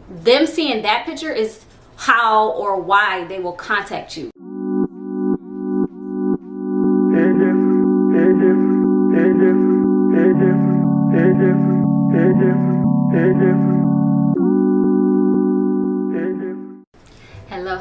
them seeing that picture is how or why they will contact you.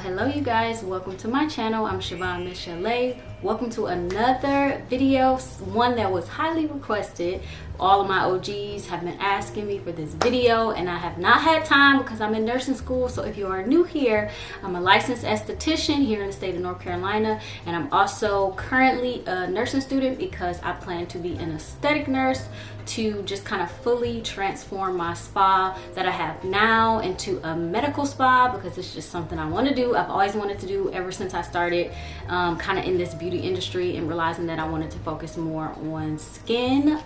Hello you guys, welcome to my channel. I'm Michel'le. Welcome to another video, one that was highly requested. All of my OGs have been asking me for this video and I have not had time because I'm in nursing school. So if you are new here, I'm a licensed esthetician here in the state of North Carolina, and I'm also currently a nursing student because I plan to be an aesthetic nurse to just kind of fully transform my spa that I have now into a medical spa, because it's just something I want to do. I've always wanted to do ever since I started kind of in this beauty industry and realizing that I wanted to focus more on skin,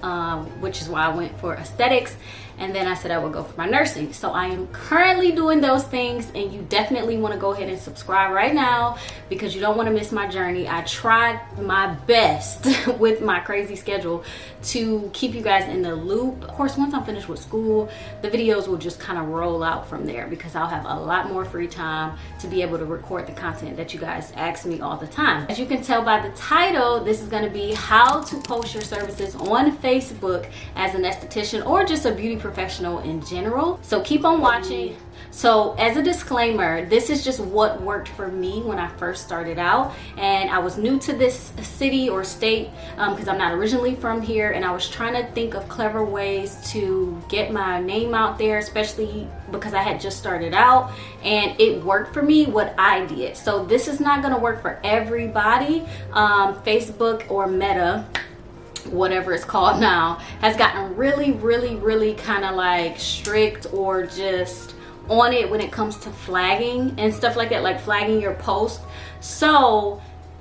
which is why I went for aesthetics, and then I said I would go for my nursing. So I am currently doing those things, and you definitely want to go ahead and subscribe right now because you don't want to miss my journey. I tried my best with my crazy schedule to keep you guys in the loop. Of course, once I'm finished with school, the videos will just kind of roll out from there because I'll have a lot more free time to be able to record the content that you guys ask me all the time. As you can tell by the title, this is going to be how to post your services on Facebook as an esthetician or just a beauty professional in general. So keep on watching. So as a disclaimer, this is just what worked for me when I first started out, and I was new to this city or state because I'm not originally from here, and I was trying to think of clever ways to get my name out there, especially because I had just started out, and it worked for me what I did. So this is not going to work for everybody. Facebook or Meta, whatever it's called now, has gotten really kind of like strict or just on it when it comes to flagging and stuff like that, like flagging your post. So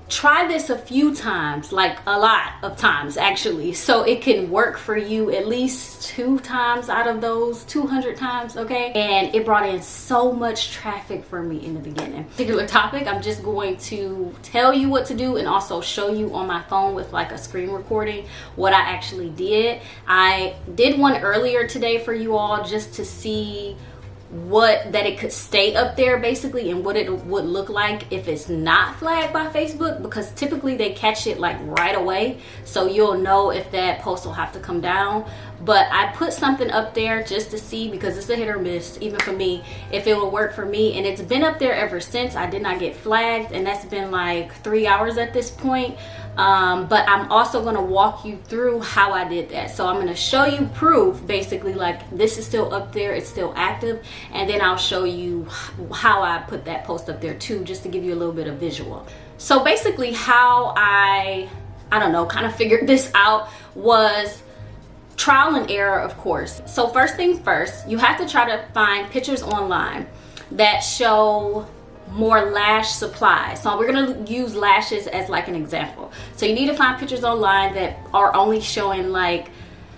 try this a few times, like a lot of times actually, so it can work for you at least 2 times out of those 200 times, okay? And it brought in so much traffic for me in the beginning. Particular topic, I'm just going to tell you what to do and also show you on my phone with like a screen recording what I actually did. I did one earlier today for you all just to see that it could stay up there basically, and what it would look like if it's not flagged by Facebook, because typically they catch it like right away, so you'll know if that post will have to come down. But I put something up there just to see, because it's a hit or miss even for me, if it will work for me, and it's been up there ever since. I did not get flagged, and that's been like 3 hours at this point. But I'm also going to walk you through how I did that. So I'm going to show you proof basically, like this is still up there, it's still active, and then I'll show you how I put that post up there too, just to give you a little bit of visual. So basically how I don't know, kind of figured this out was trial and error, of course. So first thing first, you have to try to find pictures online that show more lash supply. So we're going to use lashes as like an example. So you need to find pictures online that are only showing like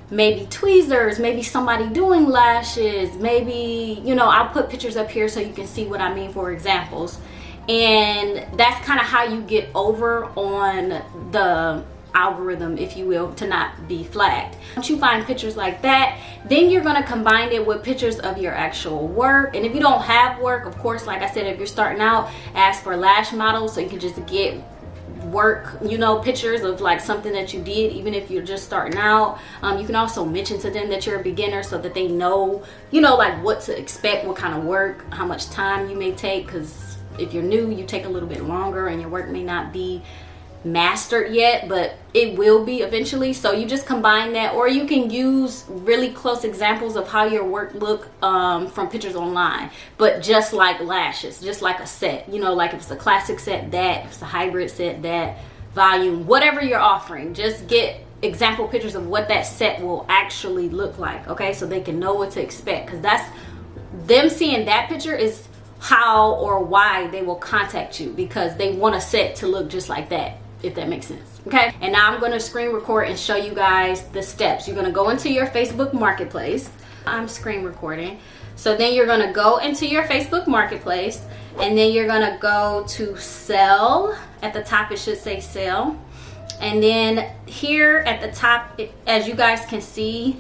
maybe tweezers, maybe somebody doing lashes, maybe, you know, I'll put pictures up here so you can see what I mean for examples. And that's kind of how you get over on the algorithm, if you will, to not be flagged. Once you find pictures like that, then you're going to combine it with pictures of your actual work. And if you don't have work, of course, like I said, if you're starting out, ask for lash models so you can just get work, you know, pictures of like something that you did, even if you're just starting out. You can also mention to them that you're a beginner so that they know, you know, like what to expect, what kind of work, how much time you may take, because if you're new, you take a little bit longer and your work may not be mastered yet, but it will be eventually. So you just combine that, or you can use really close examples of how your work look from pictures online, but just like lashes, just like a set, you know, like if it's a classic set, that, if it's a hybrid set, that, volume, whatever you're offering, just get example pictures of what that set will actually look like, okay? So they can know what to expect, because that's them seeing that picture is how or why they will contact you, because they want a set to look just like that, if that makes sense, okay? And now I'm going to screen record and show you guys the steps. You're going to go into your Facebook Marketplace. I'm screen recording. So then you're going to go into your Facebook Marketplace, and then you're going to go to sell. At the top it should say sell, and then here at the top, as you guys can see,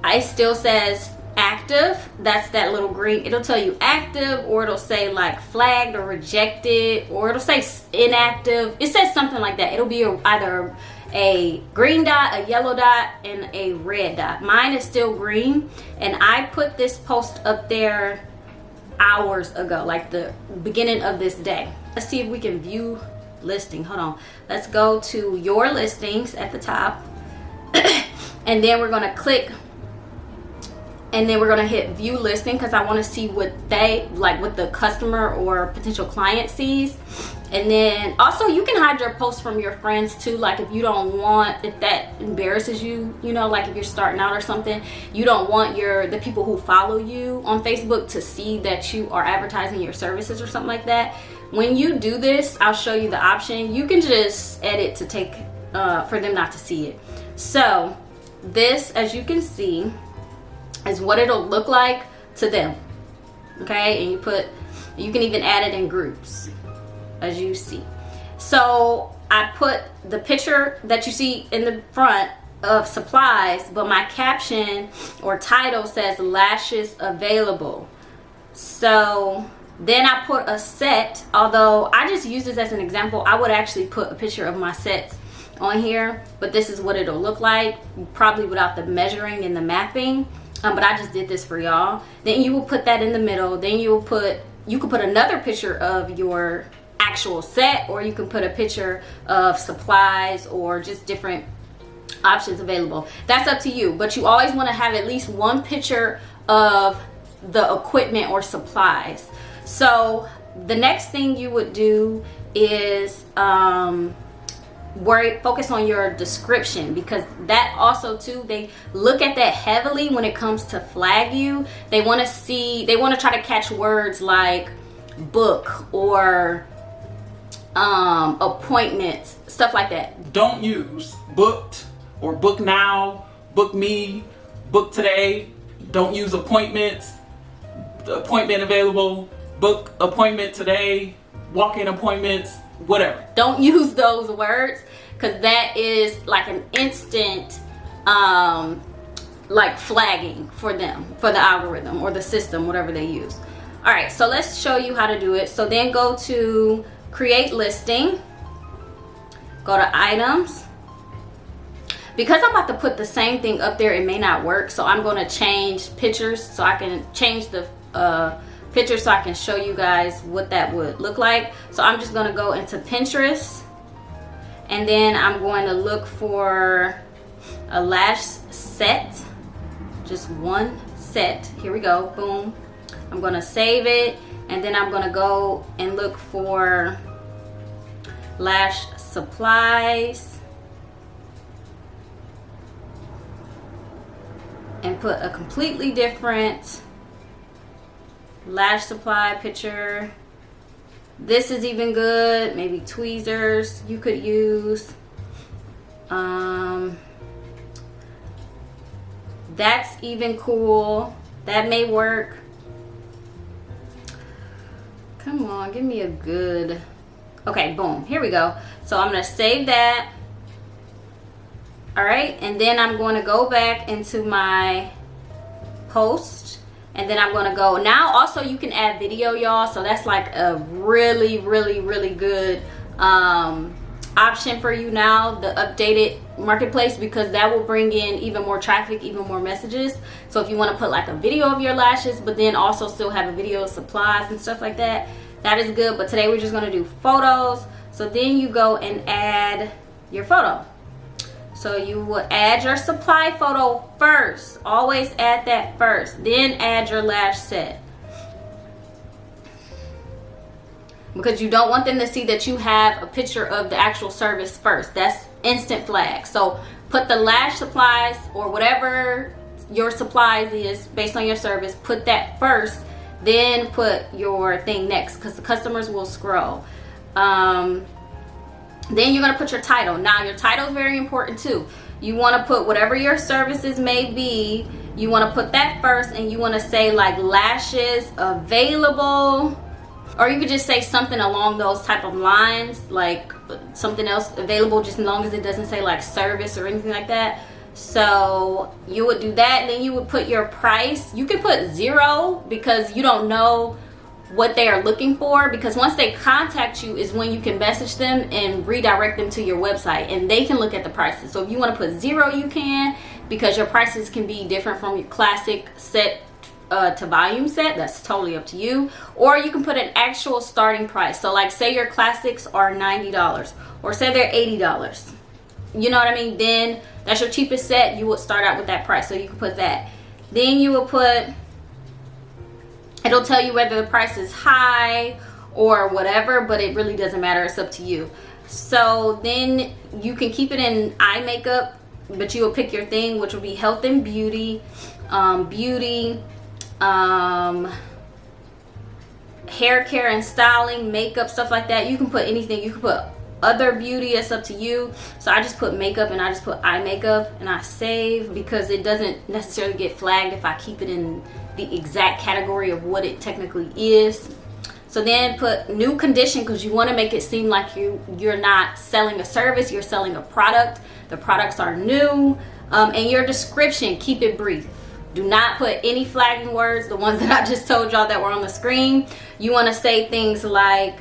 it still says active, that's that little green, it'll tell you active, or it'll say like flagged or rejected, or it'll say inactive. It says something like that. It'll be either a green dot, a yellow dot, and a red dot. Mine is still green, and I put this post up there hours ago, like the beginning of this day. Let's see if we can view listing. Hold on, let's go to your listings at the top and then we're going to click, and then we're going to hit view listing, because I want to see what they like, what the customer or potential client sees. And then also you can hide your posts from your friends too, like if you don't want, if that embarrasses you, you know, like if you're starting out or something, you don't want the people who follow you on Facebook to see that you are advertising your services or something like that. When you do this, I'll show you the option. You can just edit to take for them not to see it. So this, as you can see, is what it'll look like to them. Okay, and you can even add it in groups, as you see. So I put the picture that you see in the front of supplies, but my caption or title says lashes available. So then I put a set, although I just use this as an example. I would actually put a picture of my sets on here, but this is what it'll look like, probably without the measuring and the mapping. But I just did this for y'all. Then you will put that in the middle. Then you can put another picture of your actual set, or you can put a picture of supplies, or just different options available. That's up to you, but you always want to have at least one picture of the equipment or supplies. So the next thing you would do is focus on your description, because that also too, they look at that heavily when it comes to flag you. They want to try to catch words like book or appointments, stuff like that. Don't use booked or book now, book me, book today. Don't use appointments, appointment available, book appointment today, walk-in appointments, whatever. Don't use those words, because that is like an instant like flagging for them, for the algorithm or the system, whatever they use. All right, so let's show you how to do it. So then go to create listing, go to items. Because I'm about to put the same thing up there, it may not work, so I'm going to change pictures, so I can change the picture so I can show you guys what that would look like. So I'm just going to go into Pinterest, and then I'm going to look for a lash set, just one set. Here we go, boom. I'm going to save it, and then I'm going to go and look for lash supplies and put a completely different lash supply picture. This is even good. Maybe tweezers you could use. That's even cool. That may work. Come on, give me a good. Okay, boom, here we go. So I'm gonna save that. All right, and then I'm going to go back into my post, and then I'm going to go now. Also, you can add video, y'all, so that's like a really good option for you now, the updated marketplace, because that will bring in even more traffic, even more messages. So if you want to put like a video of your lashes, but then also still have a video of supplies and stuff like that, that is good. But today we're just going to do photos. So then you go and add your photo. So you will add your supply photo first. Always add that first. Then add your lash set. Because you don't want them to see that you have a picture of the actual service first. That's instant flag. So put the lash supplies or whatever your supplies is based on your service. Put that first. Then put your thing next, because the customers will scroll. Then you're going to put your title. Now your title is very important too. You want to put whatever your services may be. You want to put that first, and you want to say like lashes available, or you could just say something along those type of lines, like something else available, just as long as it doesn't say like service or anything like that. So you would do that, and then you would put your price. You could put 0 because you don't know what they are looking for, because once they contact you is when you can message them and redirect them to your website, and they can look at the prices. So if you want to put 0, you can, because your prices can be different from your classic set to volume set. That's totally up to you. Or you can put an actual starting price. So like say your classics are $90 or say they're $80. You know what I mean? Then that's your cheapest set. You would start out with that price. So you can put that. Then you will put, it'll tell you whether the price is high or whatever, but it really doesn't matter. It's up to you. So then you can keep it in eye makeup, but you will pick your thing, which will be health and beauty, hair care and styling, makeup, stuff like that. You can put anything. You can put other beauty. It's up to you. So I just put makeup, and I just put eye makeup, and I save, because it doesn't necessarily get flagged if I keep it in the exact category of what it technically is. So then put new condition, because you want to make it seem like you're not selling a service, you're selling a product. The products are new. And your description, keep it brief. Do not put any flagging words, the ones that I just told y'all that were on the screen. You want to say things like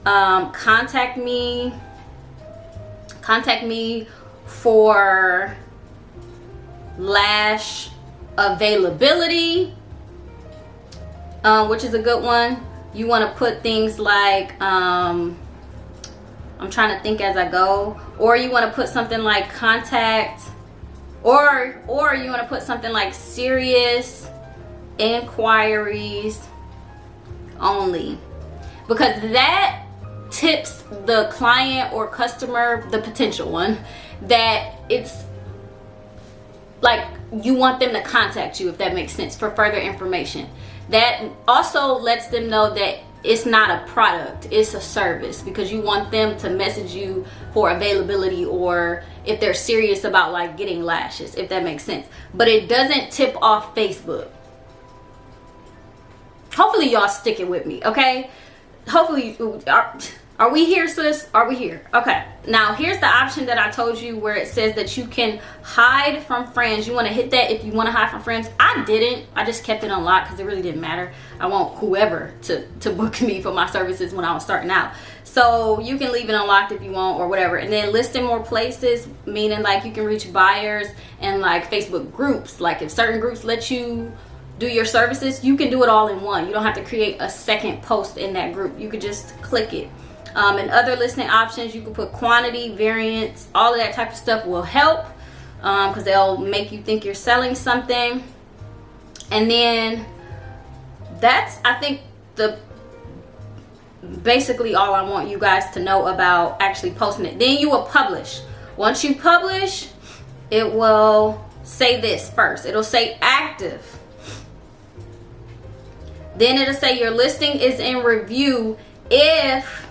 contact me for lash availability, which is a good one. You want to put things like I'm trying to think as I go, or you want to put something like contact, or you want to put something like serious inquiries only, because that tips the client or customer, the potential one, that it's like you want them to contact you, if that makes sense, for further information. That also lets them know that it's not a product, it's a service, because you want them to message you for availability, or if they're serious about like getting lashes, if that makes sense. But it doesn't tip off Facebook. Hopefully y'all sticking with me, okay? Hopefully, are we here, sis? Are we here? Okay. Now here's the option that I told you where it says that you can hide from friends. You want to hit that if you want to hide from friends. I didn't. I just kept it unlocked because it really didn't matter. I want whoever to book me for my services when I was starting out. So you can leave it unlocked if you want, or whatever. And then list in more places, meaning like you can reach buyers and like Facebook groups. Like if certain groups let you do your services, you can do it all in one. You don't have to create a second post in that group. You could just click it. And other listing options, you can put quantity, variance, all of that type of stuff will help, because they'll make you think you're selling something. And then that's, I think, basically all I want you guys to know about actually posting it. Then you will publish. Once you publish, it will say this first. It'll say active. Then it'll say your listing is in review if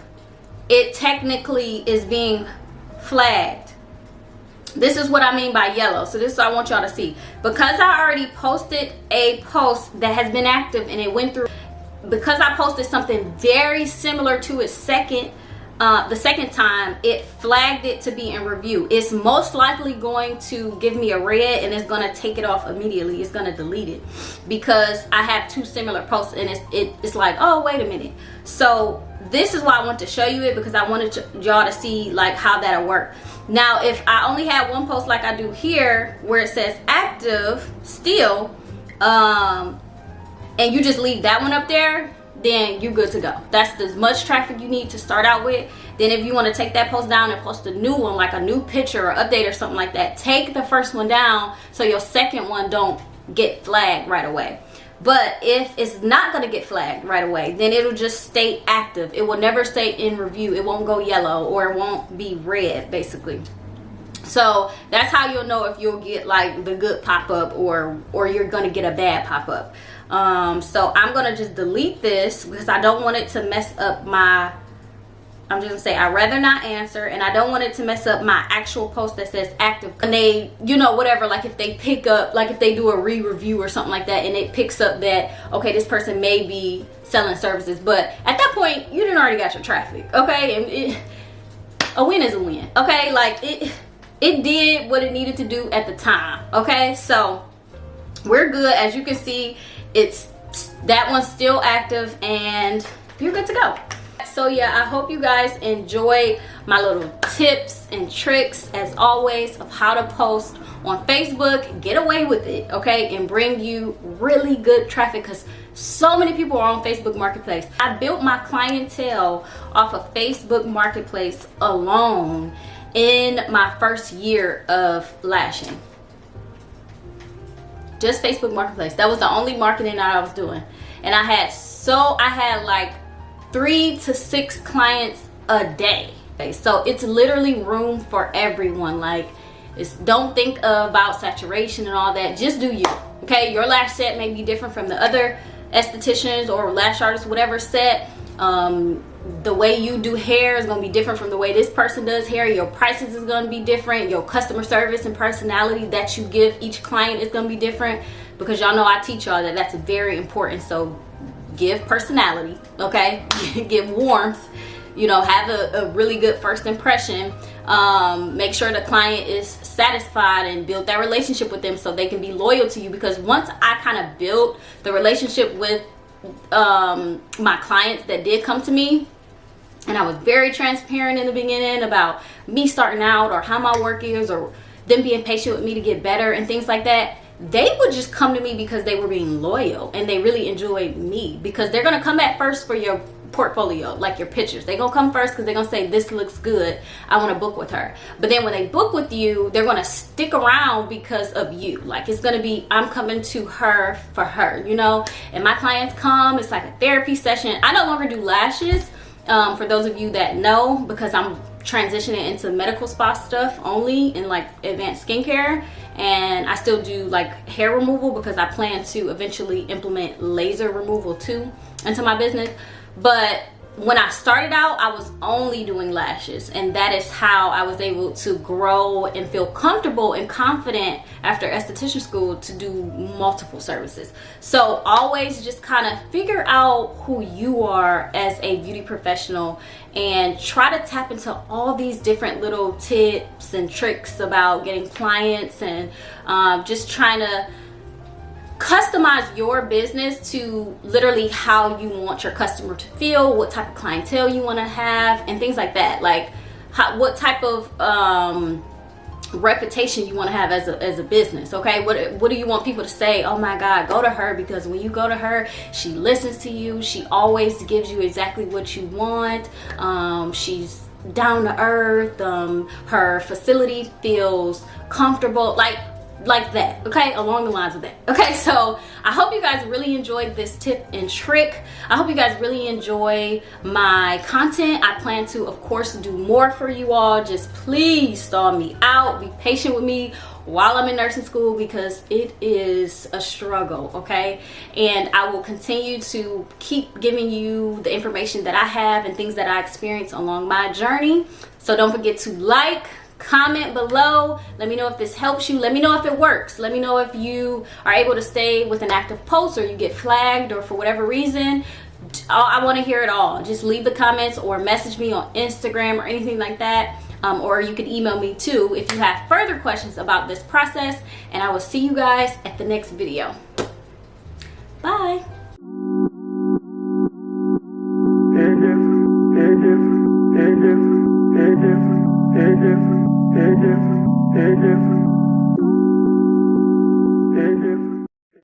it technically is being flagged. This is what I mean by yellow. So this is what I want y'all to see. Because I already posted a post that has been active and it went through, because I posted something very similar to its the second time, it flagged it to be in review. It's most likely going to give me a red, and it's going to take it off immediately. It's going to delete it because I have two similar posts, and it's like, oh, wait a minute. So this is why I want to show you it, because I wanted y'all to see like how that'll work. Now, if I only had one post like I do here where it says active still, and you just leave that one up there, then you're good to go. That's as much traffic you need to start out with. Then if you want to take that post down and post a new one, like a new picture or update or something like that, take the first one down so your second one don't get flagged right away. But if it's not going to get flagged right away, then it'll just stay active. It will never stay in review. It won't go yellow, or it won't be red, basically. So that's how you'll know if you'll get like the good pop-up or you're going to get a bad pop-up. So I'm going to just delete this because I don't want it to mess up my, I'm just going to say I'd rather not answer, and I don't want it to mess up my actual post that says active. And they, you know, whatever, like if they pick up, like if they do a re-review or something like that, and it picks up that, okay, this person may be selling services, but at that point, you done already got your traffic, okay? And a win is a win, okay? Like it did what it needed to do at the time. Okay, so we're good. As you can see, that one's still active and you're good to go. So yeah, I hope you guys enjoy my little tips and tricks, as always, of how to post on Facebook, get away with it, okay, and bring you really good traffic, because so many people are on Facebook Marketplace. I built my clientele off of Facebook Marketplace alone in my first year of lashing. Just Facebook Marketplace. That was the only marketing that I was doing, and I had like 3 to 6 clients a day. Okay, so it's literally room for everyone. Like, don't think about saturation and all that. Just do you. Okay, your lash set may be different from the other estheticians or lash artists, whatever set. The way you do hair is going to be different from the way this person does hair. Your prices is going to be different. Your customer service and personality that you give each client is going to be different, because y'all know I teach y'all that that's very important. So give personality, okay? Give warmth, you know, have a really good first impression. Make sure the client is satisfied and build that relationship with them so they can be loyal to you. Because once I kind of built the relationship with my clients that did come to me, and I was very transparent in the beginning about me starting out or how my work is, or them being patient with me to get better and things like that, they would just come to me because they were being loyal and they really enjoyed me. Because they're gonna come at first for your portfolio, like your pictures. They're gonna come first because they're gonna say, this looks good, I want to book with her. But then when they book with you, they're gonna stick around because of you. Like, it's gonna be, I'm coming to her for her, you know. And my clients come, it's like a therapy session. I no longer do lashes, for those of you that know, because I'm transitioning into medical spa stuff only, and like advanced skincare. And I still do like hair removal, because I plan to eventually implement laser removal too into my business. But when I started out, I was only doing lashes, and that is how I was able to grow and feel comfortable and confident after esthetician school to do multiple services. So always just kind of figure out who you are as a beauty professional and try to tap into all these different little tips and tricks about getting clients, and just trying to customize your business to literally how you want your customer to feel, what type of clientele you want to have, and things like that. Like what type of reputation you want to have as a business. Okay, what do you want people to say? Oh my God, go to her, because when you go to her, she listens to you, she always gives you exactly what you want. She's down to earth, her facility feels comfortable, like that, okay, along the lines of that. Okay, so I hope you guys really enjoyed this tip and trick. I hope you guys really enjoy my content. I plan to, of course, do more for you all. Just please stall me out, be patient with me while I'm in nursing school, because it is a struggle, okay? And I will continue to keep giving you the information that I have and things that I experience along my journey. So don't forget to like, comment below. Let me know if this helps you. Let me know if it works. Let me know if you are able to stay with an active post, or you get flagged, or for whatever reason. I want to hear it all. Just leave the comments or message me on Instagram or anything like that. Or you can email me too if you have further questions about this process. And I will see you guys at the next video.